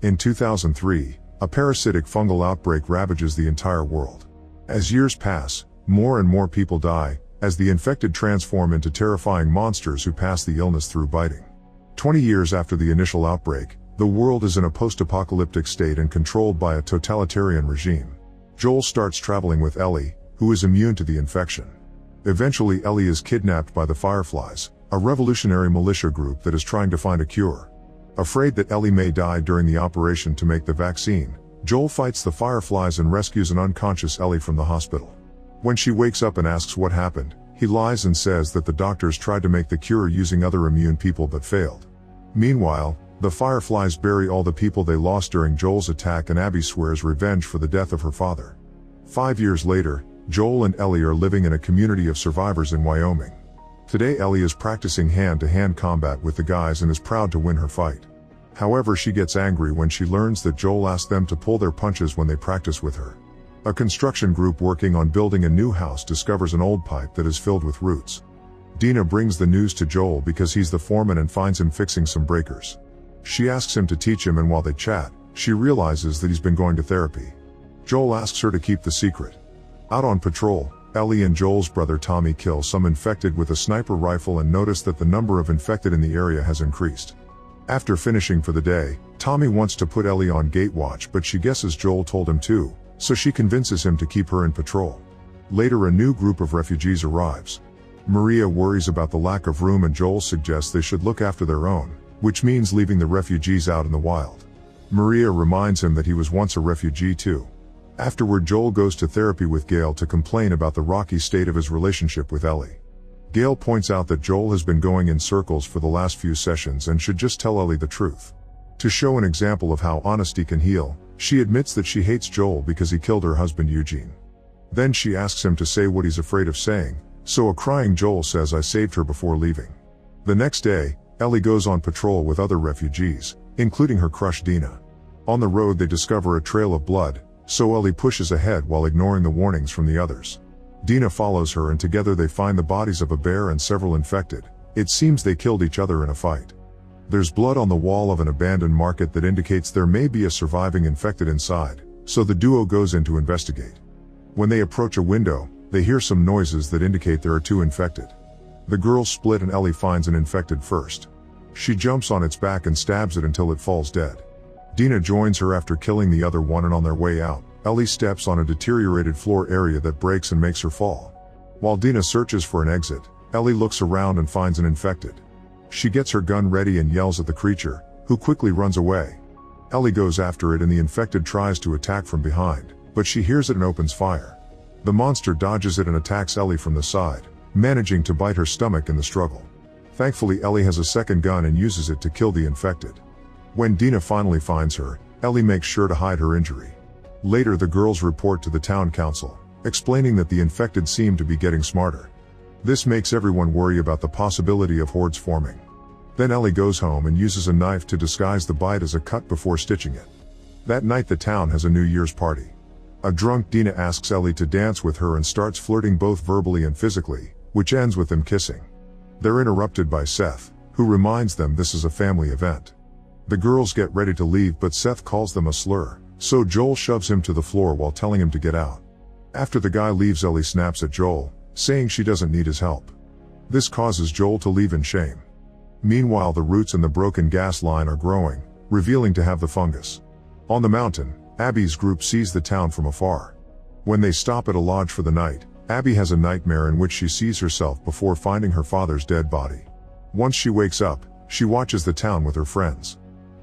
In 2003, a parasitic fungal outbreak ravages the entire world. As years pass, more and more people die, as the infected transform into terrifying monsters who pass the illness through biting. 20 years after the initial outbreak, the world is in a post-apocalyptic state and controlled by a totalitarian regime. Joel starts traveling with Ellie, who is immune to the infection. Eventually Ellie is kidnapped by the Fireflies, a revolutionary militia group that is trying to find a cure. Afraid that Ellie may die during the operation to make the vaccine, Joel fights the Fireflies and rescues an unconscious Ellie from the hospital. When she wakes up and asks what happened, he lies and says that the doctors tried to make the cure using other immune people but failed. Meanwhile, the Fireflies bury all the people they lost during Joel's attack, and Abby swears revenge for the death of her father. 5 years later, Joel and Ellie are living in a community of survivors in Wyoming. Today Ellie is practicing hand-to-hand combat with the guys and is proud to win her fight. However, she gets angry when she learns that Joel asked them to pull their punches when they practice with her. A construction group working on building a new house discovers an old pipe that is filled with roots. Dina brings the news to Joel because he's the foreman and finds him fixing some breakers. She asks him to teach him, and while they chat, she realizes that he's been going to therapy. Joel asks her to keep the secret. Out on patrol, Ellie and Joel's brother Tommy kill some infected with a sniper rifle and notice that the number of infected in the area has increased. After finishing for the day, Tommy wants to put Ellie on gate watch, but she guesses Joel told him to, so she convinces him to keep her in patrol. Later a new group of refugees arrives. Maria worries about the lack of room and Joel suggests they should look after their own, which means leaving the refugees out in the wild. Maria reminds him that he was once a refugee too. Afterward Joel goes to therapy with Gail to complain about the rocky state of his relationship with Ellie. Gail points out that Joel has been going in circles for the last few sessions and should just tell Ellie the truth. To show an example of how honesty can heal, she admits that she hates Joel because he killed her husband Eugene. Then she asks him to say what he's afraid of saying, so a crying Joel says, "I saved her before leaving." The next day, Ellie goes on patrol with other refugees, including her crush Dina. On the road they discover a trail of blood, so Ellie pushes ahead while ignoring the warnings from the others. Dina follows her and together they find the bodies of a bear and several infected. It seems they killed each other in a fight. There's blood on the wall of an abandoned market that indicates there may be a surviving infected inside, so the duo goes in to investigate. When they approach a window, they hear some noises that indicate there are two infected. The girls split and Ellie finds an infected first. She jumps on its back and stabs it until it falls dead. Dina joins her after killing the other one, and on their way out, Ellie steps on a deteriorated floor area that breaks and makes her fall. While Dina searches for an exit, Ellie looks around and finds an infected. She gets her gun ready and yells at the creature, who quickly runs away. Ellie goes after it and the infected tries to attack from behind, but she hears it and opens fire. The monster dodges it and attacks Ellie from the side, managing to bite her stomach in the struggle. Thankfully Ellie has a second gun and uses it to kill the infected. When Dina finally finds her, Ellie makes sure to hide her injury. Later the girls report to the town council, explaining that the infected seem to be getting smarter. This makes everyone worry about the possibility of hordes forming. Then Ellie goes home and uses a knife to disguise the bite as a cut before stitching it. That night the town has a New Year's party. A drunk Dina asks Ellie to dance with her and starts flirting both verbally and physically, which ends with them kissing. They're interrupted by Seth, who reminds them this is a family event. The girls get ready to leave but Seth calls them a slur, so Joel shoves him to the floor while telling him to get out. After the guy leaves, Ellie snaps at Joel, saying she doesn't need his help. This causes Joel to leave in shame. Meanwhile the roots in the broken gas line are growing, revealing to have the fungus. On the mountain, Abby's group sees the town from afar. When they stop at a lodge for the night, Abby has a nightmare in which she sees herself before finding her father's dead body. Once she wakes up, she watches the town with her friends.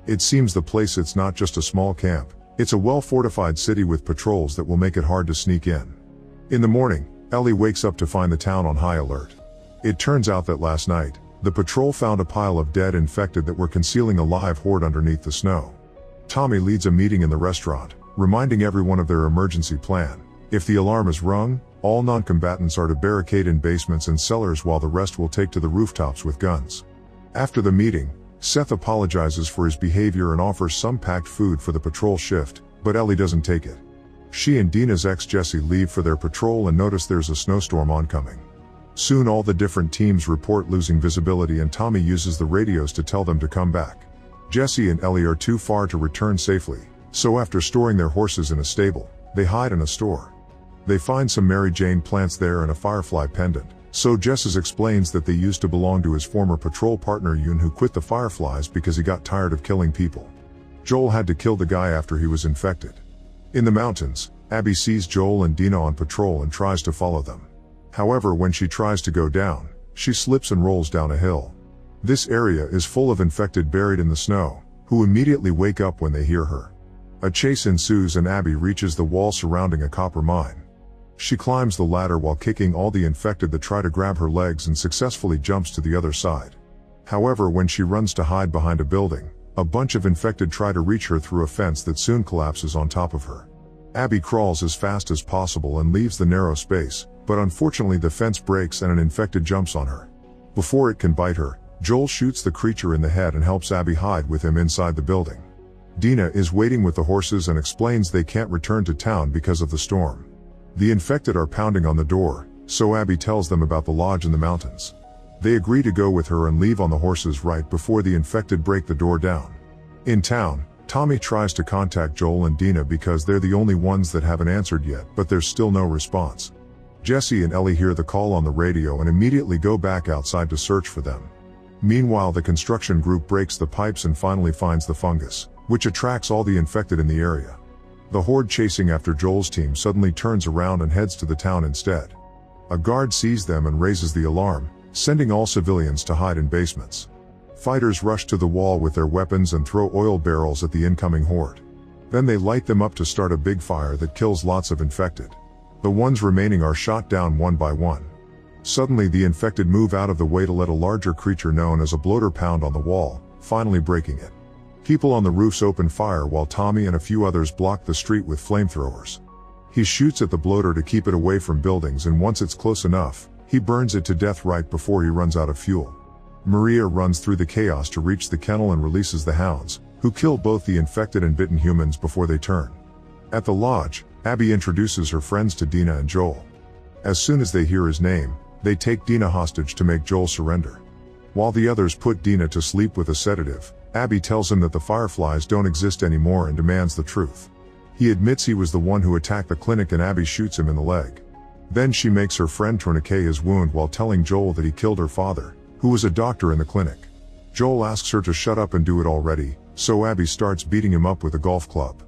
It seems the place it's not just a small camp, it's a well-fortified city with patrols that will make it hard to sneak in. In the morning, Ellie wakes up to find the town on high alert. It turns out that last night, the patrol found a pile of dead infected that were concealing a live horde underneath the snow. Tommy leads a meeting in the restaurant, reminding everyone of their emergency plan. If the alarm is rung, all non-combatants are to barricade in basements and cellars while the rest will take to the rooftops with guns. After the meeting, Seth apologizes for his behavior and offers some packed food for the patrol shift, but Ellie doesn't take it. She and Dina's ex Jesse leave for their patrol and notice there's a snowstorm oncoming. Soon all the different teams report losing visibility and Tommy uses the radios to tell them to come back. Jesse and Ellie are too far to return safely, so after storing their horses in a stable, they hide in a store. They find some Mary Jane plants there and a firefly pendant, so Jesse explains that they used to belong to his former patrol partner Yoon, who quit the fireflies because he got tired of killing people. Joel had to kill the guy after he was infected. In the mountains, Abby sees Joel and Dina on patrol and tries to follow them. However, when she tries to go down, she slips and rolls down a hill. This area is full of infected buried in the snow, who immediately wake up when they hear her. A chase ensues and Abby reaches the wall surrounding a copper mine. She climbs the ladder while kicking all the infected that try to grab her legs and successfully jumps to the other side. However, when she runs to hide behind a building, a bunch of infected try to reach her through a fence that soon collapses on top of her. Abby crawls as fast as possible and leaves the narrow space, but unfortunately the fence breaks and an infected jumps on her. Before it can bite her, Joel shoots the creature in the head and helps Abby hide with him inside the building. Dina is waiting with the horses and explains they can't return to town because of the storm. The infected are pounding on the door, so Abby tells them about the lodge in the mountains. They agree to go with her and leave on the horses right before the infected break the door down. In town, Tommy tries to contact Joel and Dina because they're the only ones that haven't answered yet, but there's still no response. Jesse and Ellie hear the call on the radio and immediately go back outside to search for them. Meanwhile, the construction group breaks the pipes and finally finds the fungus, which attracts all the infected in the area. The horde chasing after Joel's team suddenly turns around and heads to the town instead. A guard sees them and raises the alarm, sending all civilians to hide in basements. Fighters rush to the wall with their weapons and throw oil barrels at the incoming horde. Then they light them up to start a big fire that kills lots of infected. The ones remaining are shot down one by one. Suddenly the infected move out of the way to let a larger creature known as a bloater pound on the wall, finally breaking it. People on the roofs open fire while Tommy and a few others block the street with flamethrowers. He shoots at the bloater to keep it away from buildings, and once it's close enough, he burns it to death right before he runs out of fuel. Maria runs through the chaos to reach the kennel and releases the hounds, who kill both the infected and bitten humans before they turn. At the lodge, Abby introduces her friends to Dina and Joel. As soon as they hear his name, they take Dina hostage to make Joel surrender. While the others put Dina to sleep with a sedative, Abby tells him that the fireflies don't exist anymore and demands the truth. He admits he was the one who attacked the clinic and Abby shoots him in the leg. Then she makes her friend tourniquet his wound while telling Joel that he killed her father, who was a doctor in the clinic. Joel asks her to shut up and do it already, so Abby starts beating him up with a golf club.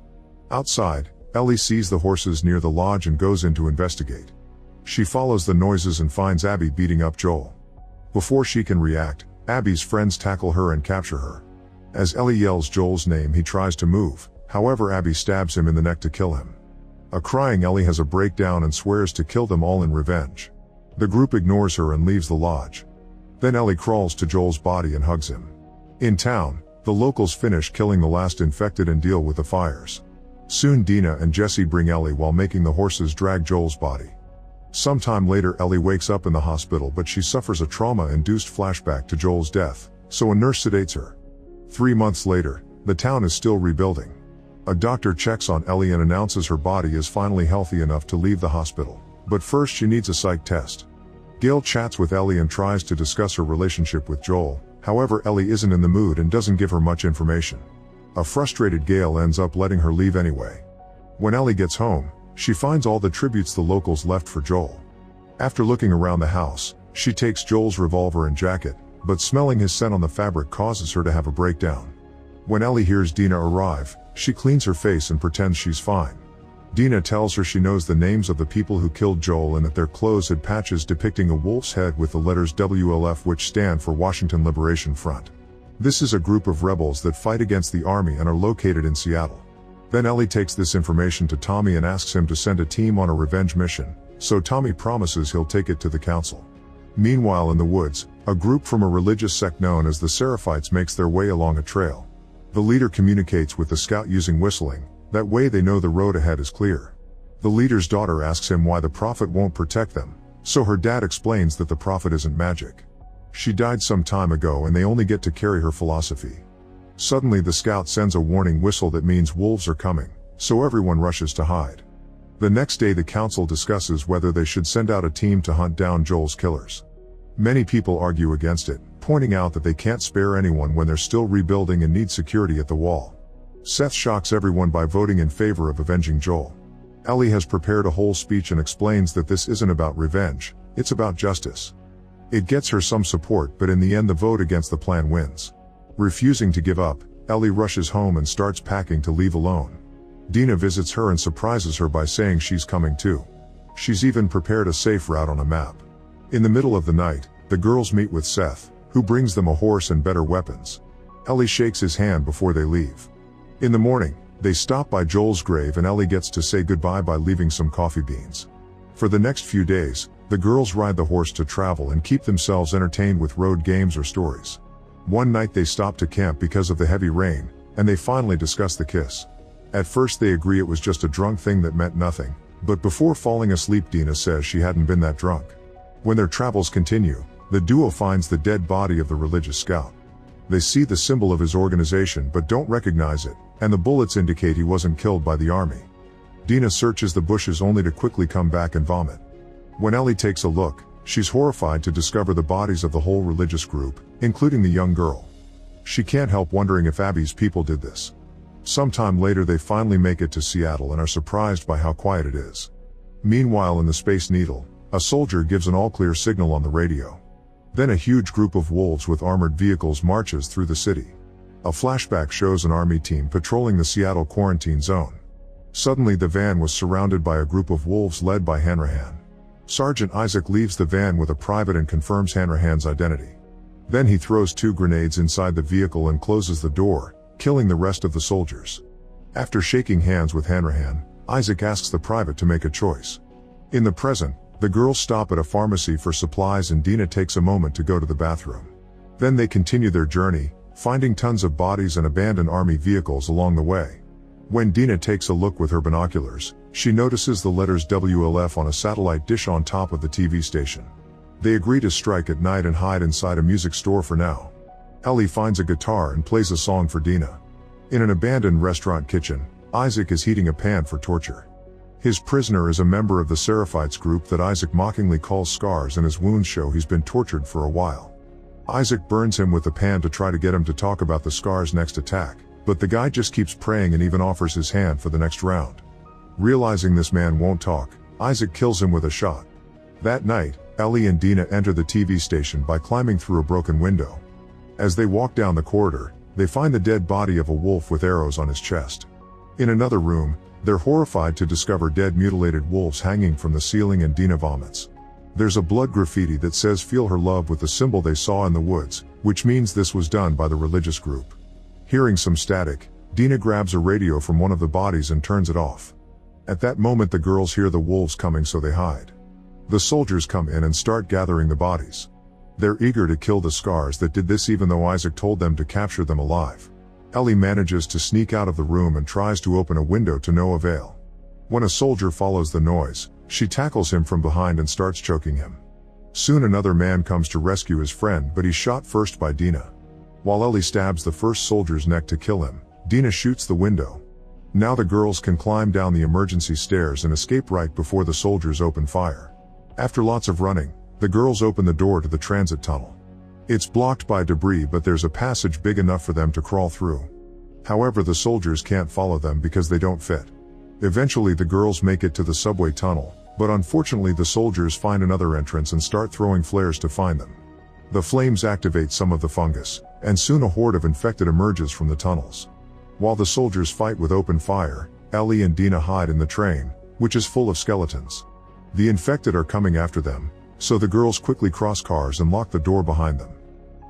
Outside, Ellie sees the horses near the lodge and goes in to investigate. She follows the noises and finds Abby beating up Joel. Before she can react, Abby's friends tackle her and capture her. As Ellie yells Joel's name, he tries to move, however Abby stabs him in the neck to kill him. A crying Ellie has a breakdown and swears to kill them all in revenge. The group ignores her and leaves the lodge. Then Ellie crawls to Joel's body and hugs him. In town, the locals finish killing the last infected and deal with the fires. Soon Dina and Jesse bring Ellie while making the horses drag Joel's body. Sometime later Ellie wakes up in the hospital, but she suffers a trauma-induced flashback to Joel's death, so a nurse sedates her. 3 months later, the town is still rebuilding. A doctor checks on Ellie and announces her body is finally healthy enough to leave the hospital, but first she needs a psych test. Gail chats with Ellie and tries to discuss her relationship with Joel, however Ellie isn't in the mood and doesn't give her much information. A frustrated Gail ends up letting her leave anyway. When Ellie gets home, she finds all the tributes the locals left for Joel. After looking around the house, she takes Joel's revolver and jacket, but smelling his scent on the fabric causes her to have a breakdown. When Ellie hears Dina arrive, she cleans her face and pretends she's fine. Dina tells her she knows the names of the people who killed Joel and that their clothes had patches depicting a wolf's head with the letters WLF, which stand for Washington Liberation Front. This is a group of rebels that fight against the army and are located in Seattle. Then Ellie takes this information to Tommy and asks him to send a team on a revenge mission, so Tommy promises he'll take it to the council. Meanwhile in the woods, a group from a religious sect known as the Seraphites makes their way along a trail. The leader communicates with the scout using whistling, that way they know the road ahead is clear. The leader's daughter asks him why the prophet won't protect them, so her dad explains that the prophet isn't magic. She died some time ago and they only get to carry her philosophy. Suddenly the scout sends a warning whistle that means wolves are coming, so everyone rushes to hide. The next day the council discusses whether they should send out a team to hunt down Joel's killers. Many people argue against it, pointing out that they can't spare anyone when they're still rebuilding and need security at the wall. Seth shocks everyone by voting in favor of avenging Joel. Ellie has prepared a whole speech and explains that this isn't about revenge, it's about justice. It gets her some support, but in the end the vote against the plan wins. Refusing to give up, Ellie rushes home and starts packing to leave alone. Dina visits her and surprises her by saying she's coming too. She's even prepared a safe route on a map. In the middle of the night, the girls meet with Seth, who brings them a horse and better weapons. Ellie shakes his hand before they leave. In the morning, they stop by Joel's grave and Ellie gets to say goodbye by leaving some coffee beans. For the next few days, the girls ride the horse to travel and keep themselves entertained with road games or stories. One night they stop to camp because of the heavy rain, and they finally discuss the kiss. At first they agree it was just a drunk thing that meant nothing, but before falling asleep Dina says she hadn't been that drunk. When their travels continue, the duo finds the dead body of the religious scout. They see the symbol of his organization but don't recognize it, and the bullets indicate he wasn't killed by the army. Dina searches the bushes only to quickly come back and vomit. When Ellie takes a look, she's horrified to discover the bodies of the whole religious group, including the young girl. She can't help wondering if Abby's people did this. Sometime later they finally make it to Seattle and are surprised by how quiet it is. Meanwhile in the Space Needle, a soldier gives an all-clear signal on the radio. Then a huge group of wolves with armored vehicles marches through the city. A flashback shows an army team patrolling the Seattle quarantine zone. Suddenly the van was surrounded by a group of wolves led by Hanrahan. Sergeant Isaac leaves the van with a private and confirms Hanrahan's identity. Then he throws 2 grenades inside the vehicle and closes the door, killing the rest of the soldiers. After shaking hands with Hanrahan, Isaac asks the private to make a choice. In the present, the girls stop at a pharmacy for supplies and Dina takes a moment to go to the bathroom. Then they continue their journey, finding tons of bodies and abandoned army vehicles along the way. When Dina takes a look with her binoculars, she notices the letters WLF on a satellite dish on top of the TV station. They agree to strike at night and hide inside a music store for now. Ellie finds a guitar and plays a song for Dina. In an abandoned restaurant kitchen, Isaac is heating a pan for torture. His prisoner is a member of the Seraphites group that Isaac mockingly calls Scars, and his wounds show he's been tortured for a while. Isaac burns him with the pan to try to get him to talk about the Scars' next attack, but the guy just keeps praying and even offers his hand for the next round. Realizing this man won't talk, Isaac kills him with a shot. That night, Ellie and Dina enter the TV station by climbing through a broken window. As they walk down the corridor, they find the dead body of a wolf with arrows on his chest. In another room, they're horrified to discover dead mutilated wolves hanging from the ceiling and Dina vomits. There's a blood graffiti that says "Feel her love" with the symbol they saw in the woods, which means this was done by the religious group. Hearing some static, Dina grabs a radio from one of the bodies and turns it off. At that moment the girls hear the wolves coming, so they hide. The soldiers come in and start gathering the bodies. They're eager to kill the Scars that did this, even though Isaac told them to capture them alive. Ellie manages to sneak out of the room and tries to open a window to no avail. When a soldier follows the noise, she tackles him from behind and starts choking him. Soon another man comes to rescue his friend, but he's shot first by Dina. While Ellie stabs the first soldier's neck to kill him, Dina shoots the window. Now the girls can climb down the emergency stairs and escape right before the soldiers open fire. After lots of running, the girls open the door to the transit tunnel. It's blocked by debris, but there's a passage big enough for them to crawl through. However, the soldiers can't follow them because they don't fit. Eventually the girls make it to the subway tunnel, but unfortunately the soldiers find another entrance and start throwing flares to find them. The flames activate some of the fungus, and soon a horde of infected emerges from the tunnels. While the soldiers fight with open fire, Ellie and Dina hide in the train, which is full of skeletons. The infected are coming after them, so the girls quickly cross cars and lock the door behind them.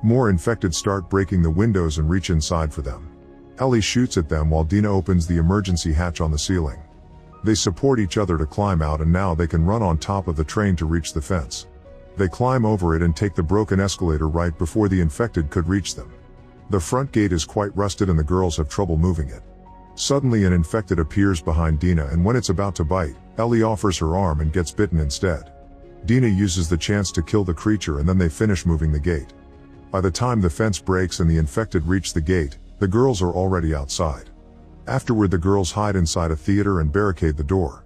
More infected start breaking the windows and reach inside for them. Ellie shoots at them while Dina opens the emergency hatch on the ceiling. They support each other to climb out, and now they can run on top of the train to reach the fence. They climb over it and take the broken escalator right before the infected could reach them. The front gate is quite rusted and the girls have trouble moving it. Suddenly an infected appears behind Dina, and when it's about to bite, Ellie offers her arm and gets bitten instead. Dina uses the chance to kill the creature, and then they finish moving the gate. By the time the fence breaks and the infected reach the gate, the girls are already outside. Afterward the girls hide inside a theater and barricade the door.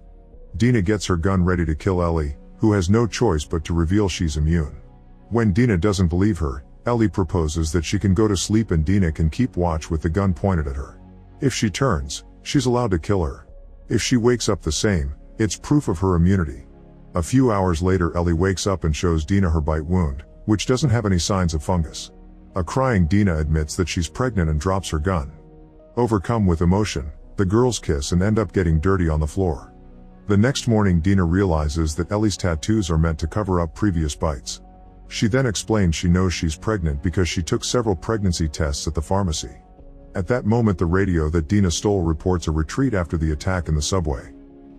Dina gets her gun ready to kill Ellie, who has no choice but to reveal she's immune. When Dina doesn't believe her, Ellie proposes that she can go to sleep and Dina can keep watch with the gun pointed at her. If she turns, she's allowed to kill her. If she wakes up the same, it's proof of her immunity. A few hours later, Ellie wakes up and shows Dina her bite wound, which doesn't have any signs of fungus. A crying Dina admits that she's pregnant and drops her gun. Overcome with emotion, the girls kiss and end up getting dirty on the floor. The next morning, Dina realizes that Ellie's tattoos are meant to cover up previous bites. She then explains she knows she's pregnant because she took several pregnancy tests at the pharmacy. At that moment, the radio that Dina stole reports a retreat after the attack in the subway.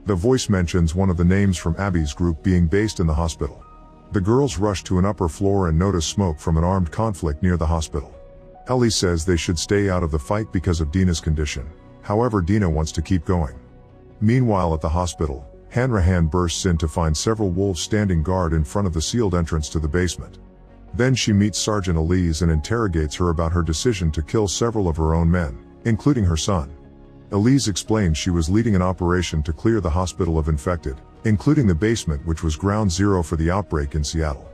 The voice mentions one of the names from Abby's group being based in the hospital. The girls rush to an upper floor and notice smoke from an armed conflict near the hospital. Ellie says they should stay out of the fight because of Dina's condition. However, Dina wants to keep going. Meanwhile, at the hospital, Hanrahan bursts in to find several wolves standing guard in front of the sealed entrance to the basement. Then she meets Sergeant Elise and interrogates her about her decision to kill several of her own men, including her son. Elise explains she was leading an operation to clear the hospital of infected, including the basement, which was ground zero for the outbreak in Seattle.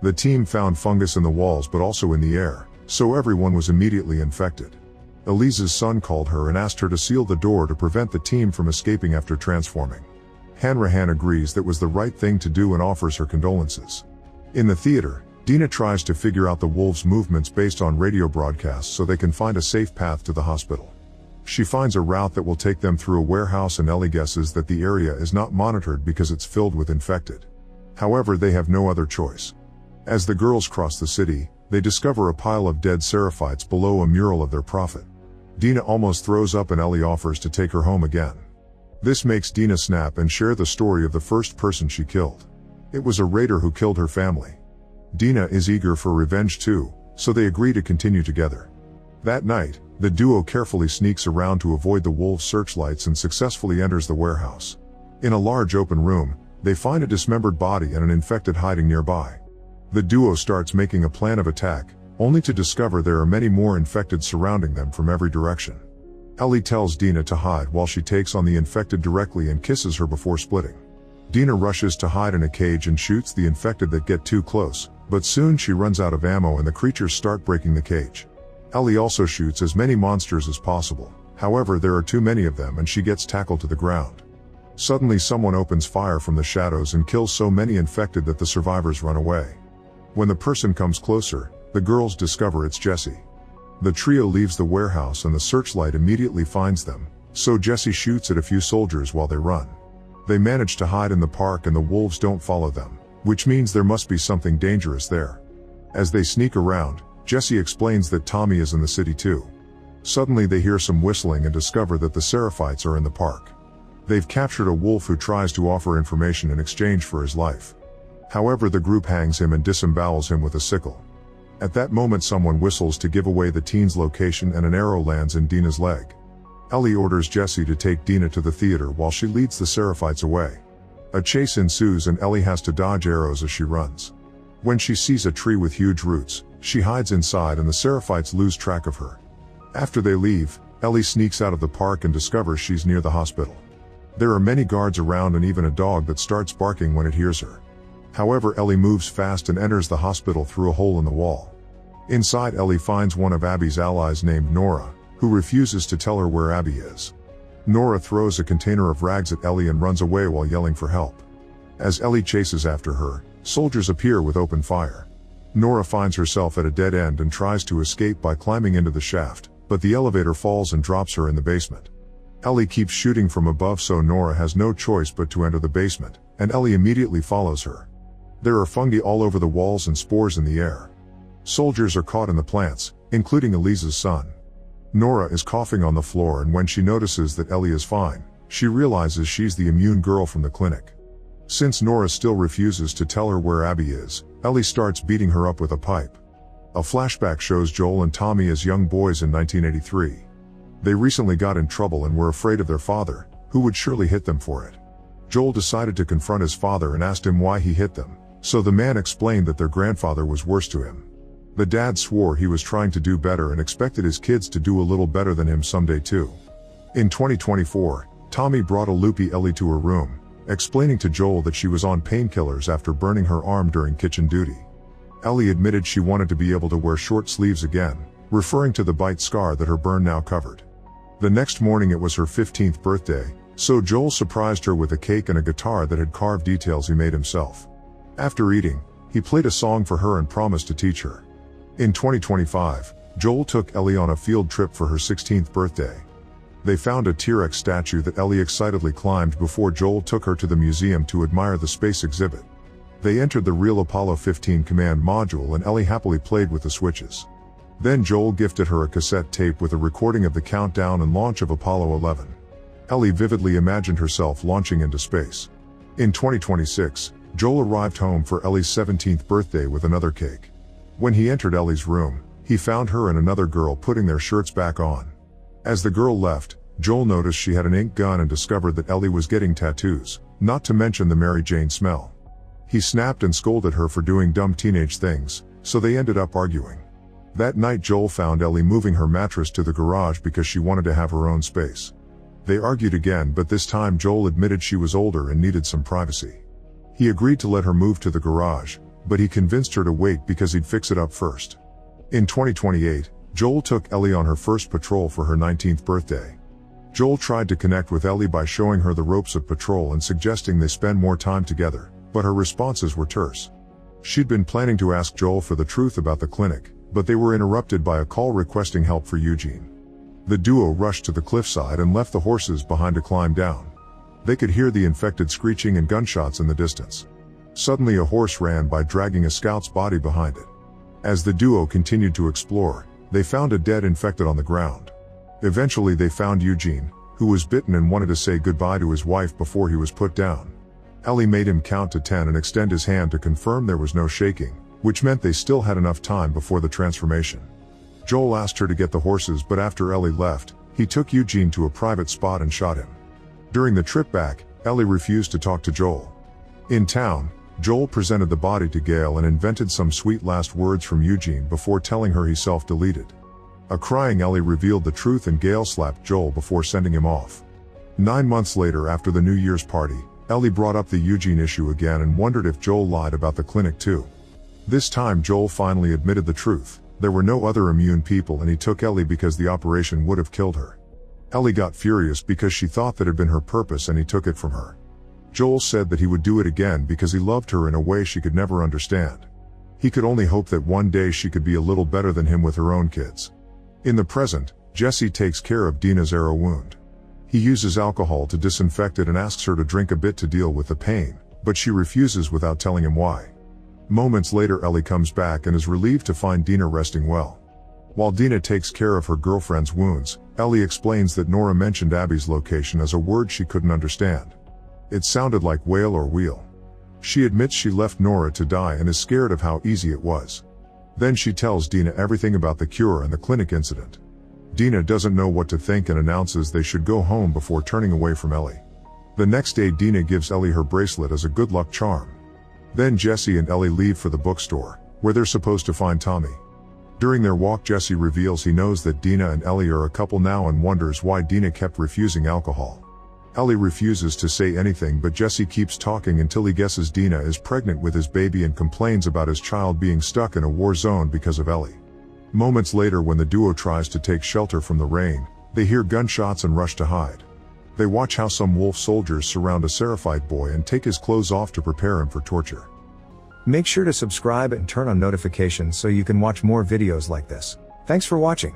The team found fungus in the walls but also in the air, so everyone was immediately infected. Elise's son called her and asked her to seal the door to prevent the team from escaping after transforming. Hanrahan agrees that was the right thing to do and offers her condolences. In the theater, Dina tries to figure out the wolves' movements based on radio broadcasts so they can find a safe path to the hospital. She finds a route that will take them through a warehouse, and Ellie guesses that the area is not monitored because it's filled with infected. However, they have no other choice. As the girls cross the city, they discover a pile of dead Seraphites below a mural of their prophet. Dina almost throws up and Ellie offers to take her home again. This makes Dina snap and share the story of the first person she killed. It was a raider who killed her family. Dina is eager for revenge too, so they agree to continue together. That night, the duo carefully sneaks around to avoid the wolves' searchlights and successfully enters the warehouse. In a large open room, they find a dismembered body and an infected hiding nearby. The duo starts making a plan of attack, only to discover there are many more infected surrounding them from every direction. Ellie tells Dina to hide while she takes on the infected directly and kisses her before splitting. Dina rushes to hide in a cage and shoots the infected that get too close, but soon she runs out of ammo and the creatures start breaking the cage. Ellie also shoots as many monsters as possible, however there are too many of them and she gets tackled to the ground. Suddenly someone opens fire from the shadows and kills so many infected that the survivors run away. When the person comes closer, the girls discover it's Jesse. The trio leaves the warehouse and the searchlight immediately finds them, so Jesse shoots at a few soldiers while they run. They manage to hide in the park and the wolves don't follow them, which means there must be something dangerous there. As they sneak around, Jesse explains that Tommy is in the city too. Suddenly they hear some whistling and discover that the Seraphites are in the park. They've captured a wolf who tries to offer information in exchange for his life. However, the group hangs him and disembowels him with a sickle. At that moment someone whistles to give away the teen's location and an arrow lands in Dina's leg. Ellie orders Jesse to take Dina to the theater while she leads the Seraphites away. A chase ensues and Ellie has to dodge arrows as she runs. When she sees a tree with huge roots, she hides inside and the Seraphites lose track of her. After they leave, Ellie sneaks out of the park and discovers she's near the hospital. There are many guards around and even a dog that starts barking when it hears her. However, Ellie moves fast and enters the hospital through a hole in the wall. Inside, Ellie finds one of Abby's allies named Nora, who refuses to tell her where Abby is. Nora throws a container of rags at Ellie and runs away while yelling for help. As Ellie chases after her, soldiers appear with open fire. Nora finds herself at a dead end and tries to escape by climbing into the shaft, but the elevator falls and drops her in the basement. Ellie keeps shooting from above, so Nora has no choice but to enter the basement, and Ellie immediately follows her. There are fungi all over the walls and spores in the air. Soldiers are caught in the plants, including Elise's son. Nora is coughing on the floor, and when she notices that Ellie is fine, she realizes she's the immune girl from the clinic. Since Nora still refuses to tell her where Abby is, Ellie starts beating her up with a pipe. A flashback shows Joel and Tommy as young boys in 1983. They recently got in trouble and were afraid of their father, who would surely hit them for it. Joel decided to confront his father and asked him why he hit them, so the man explained that their grandfather was worse to him. The dad swore he was trying to do better and expected his kids to do a little better than him someday too. In 2024, Tommy brought a loopy Ellie to her room, explaining to Joel that she was on painkillers after burning her arm during kitchen duty. Ellie admitted she wanted to be able to wear short sleeves again, referring to the bite scar that her burn now covered. The next morning it was her 15th birthday, so Joel surprised her with a cake and a guitar that had carved details he made himself. After eating, he played a song for her and promised to teach her. In 2025, Joel took Ellie on a field trip for her 16th birthday. They found a T-Rex statue that Ellie excitedly climbed before Joel took her to the museum to admire the space exhibit. They entered the real Apollo 15 command module and Ellie happily played with the switches. Then Joel gifted her a cassette tape with a recording of the countdown and launch of Apollo 11. Ellie vividly imagined herself launching into space. In 2026, Joel arrived home for Ellie's 17th birthday with another cake. When he entered Ellie's room, he found her and another girl putting their shirts back on. As the girl left, Joel noticed she had an ink gun and discovered that Ellie was getting tattoos, not to mention the Mary Jane smell. He snapped and scolded her for doing dumb teenage things, so they ended up arguing. That night Joel found Ellie moving her mattress to the garage because she wanted to have her own space. They argued again, but this time Joel admitted she was older and needed some privacy. He agreed to let her move to the garage, but he convinced her to wait because he'd fix it up first. In 2028, Joel took Ellie on her first patrol for her 19th birthday. Joel tried to connect with Ellie by showing her the ropes of patrol and suggesting they spend more time together, but her responses were terse. She'd been planning to ask Joel for the truth about the clinic, but they were interrupted by a call requesting help for Eugene. The duo rushed to the cliffside and left the horses behind to climb down. They could hear the infected screeching and gunshots in the distance. Suddenly a horse ran by dragging a scout's body behind it. As the duo continued to explore, they found a dead infected on the ground. Eventually they found Eugene, who was bitten and wanted to say goodbye to his wife before he was put down. Ellie made him count to 10 and extend his hand to confirm there was no shaking, which meant they still had enough time before the transformation. Joel asked her to get the horses, but after Ellie left, he took Eugene to a private spot and shot him. During the trip back, Ellie refused to talk to Joel. In town, Joel presented the body to Gail and invented some sweet last words from Eugene before telling her he self-deleted. A crying Ellie revealed the truth and Gail slapped Joel before sending him off. 9 months later, after the New Year's party, Ellie brought up the Eugene issue again and wondered if Joel lied about the clinic too. This time Joel finally admitted the truth. There were no other immune people and he took Ellie because the operation would have killed her. Ellie got furious because she thought that had been her purpose and he took it from her. Joel said that he would do it again because he loved her in a way she could never understand. He could only hope that one day she could be a little better than him with her own kids. In the present, Jesse takes care of Dina's arrow wound. He uses alcohol to disinfect it and asks her to drink a bit to deal with the pain, but she refuses without telling him why. Moments later Ellie comes back and is relieved to find Dina resting well. While Dina takes care of her girlfriend's wounds, Ellie explains that Nora mentioned Abby's location as a word she couldn't understand. It sounded like whale or wheel. She admits she left Nora to die and is scared of how easy it was. Then she tells Dina everything about the cure and the clinic incident. Dina doesn't know what to think and announces they should go home before turning away from Ellie. The next day Dina gives Ellie her bracelet as a good luck charm. Then Jesse and Ellie leave for the bookstore, where they're supposed to find Tommy. During their walk Jesse reveals he knows that Dina and Ellie are a couple now and wonders why Dina kept refusing alcohol. Ellie refuses to say anything, but Jesse keeps talking until he guesses Dina is pregnant with his baby and complains about his child being stuck in a war zone because of Ellie. Moments later, when the duo tries to take shelter from the rain, they hear gunshots and rush to hide. They watch how some wolf soldiers surround a Seraphite boy and take his clothes off to prepare him for torture. Make sure to subscribe and turn on notifications so you can watch more videos like this. Thanks for watching.